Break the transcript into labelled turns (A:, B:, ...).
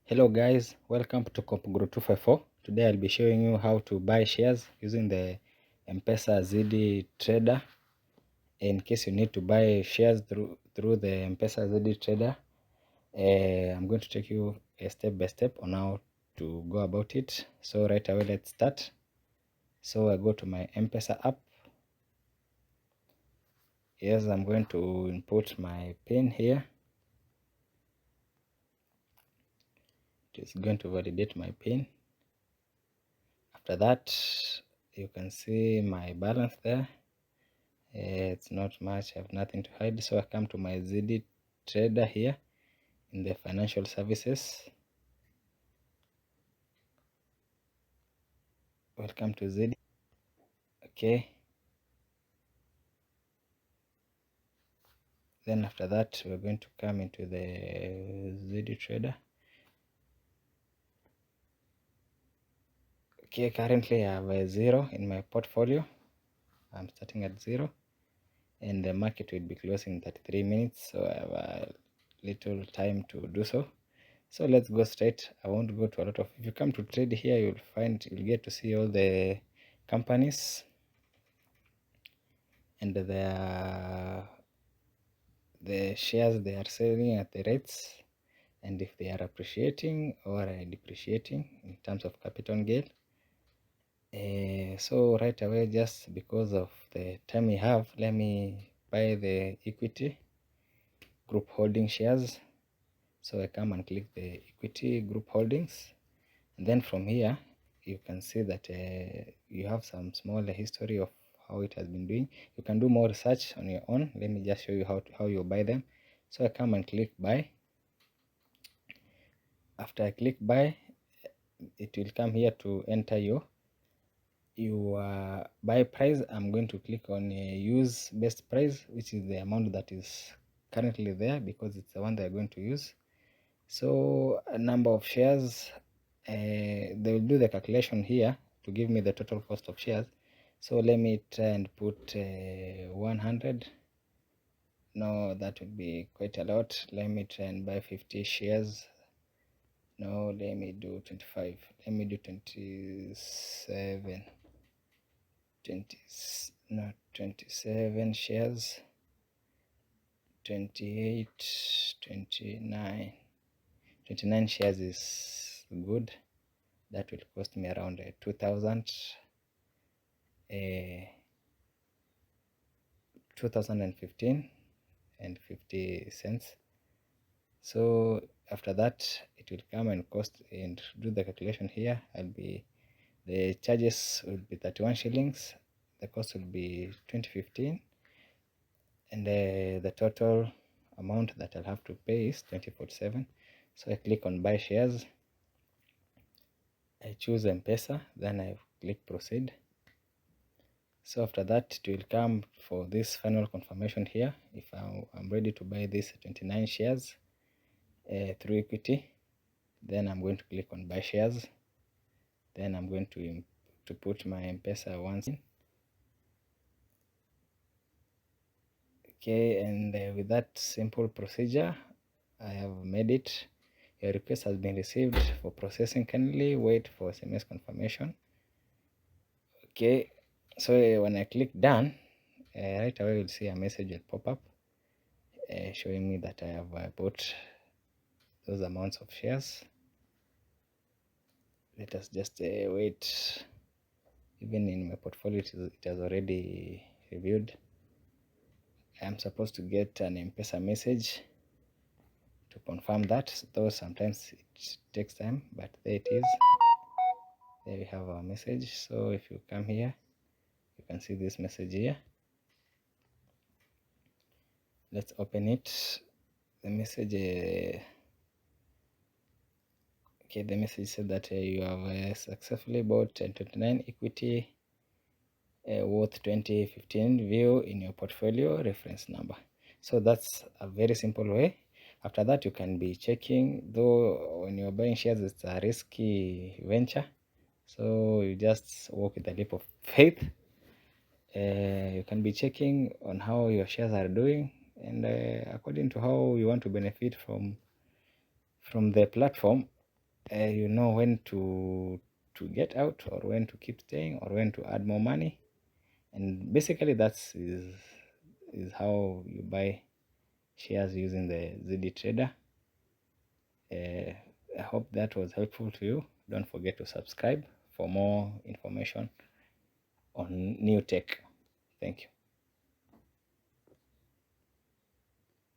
A: Hello guys, welcome to CompGrow 254. Today I'll be showing you how to buy shares using the M-Pesa ZD Trader. In case you need to buy shares through the M-Pesa ZD Trader, I'm going to take you a step by step on how to go about it. So right away, let's start. So I go to my M-Pesa app. Yes, I'm going to input my PIN here. It is going to validate my PIN. After that, you can see my balance there. It's not much, I have nothing to hide. So I come to my ZD Trader here in the financial services. Welcome to ZD. Okay. Then after that, we're going to come into the ZD Trader. Okay, currently I have a 0 in my portfolio. I'm starting at 0 and the market will be closing in 33 minutes. So I have a little time to do so. So let's go straight. I won't go to a lot of, if you come to trade here, you'll get to see all the companies and the shares they are selling at the rates, and if they are appreciating or depreciating in terms of capital gain. So right away, just because of the time we have, let me buy the equity group holding shares. So I come and click the equity group holdings, and then from here you can see that you have some small history of how it has been doing. You can do more research on your own. Let me just show you how you buy them. So I come and click buy. After I click buy, it will come here to enter your buy price. I'm going to click on use best price, which is the amount that is currently there because it's the one they're going to use. So a number of shares, they will do the calculation here to give me the total cost of shares. So let me try and put 100. No, that would be quite a lot. Let me try and buy 50 shares. No, let me do 25. Let me do 27. 20, not 27 shares. 28, 29. 29 shares is good. That will cost me around 2015 and 50 cents. So after that, it will come and cost and do the calculation here. The charges will be 31 shillings. The cost will be 2015, and the total amount that I'll have to pay is 2047. So I click on buy shares. I choose M-Pesa, then I click proceed. So after that, it will come for this final confirmation here. If I'm ready to buy these 29 shares through equity, then I'm going to click on buy shares. Then I'm going to put my M-Pesa once in. Okay, and with that simple procedure, I have made it. Your request has been received for processing. Kindly wait for SMS confirmation. Okay, so when I click done, right away you'll see a message will pop up showing me that I have bought those amounts of shares. Let us just wait. Even in my portfolio, it has already reviewed. I'm supposed to get an M-Pesa message to confirm that, though sometimes it takes time, but there it is. There we have our message. So if you come here, you can see this message here. Let's open it. The message okay, the message said that you have successfully bought 29 equity worth 2015, view in your portfolio reference number. So that's a very simple way. After that, you can be checking, though when you're buying shares, it's a risky venture, so you just walk with a leap of faith. You can be checking on how your shares are doing, and according to how you want to benefit from the platform, you know when to get out, or when to keep staying, or when to add more money. And basically that's is how you buy shares using the ZD Trader. I hope that was helpful to you. Don't forget to subscribe for more information on new tech. Thank you.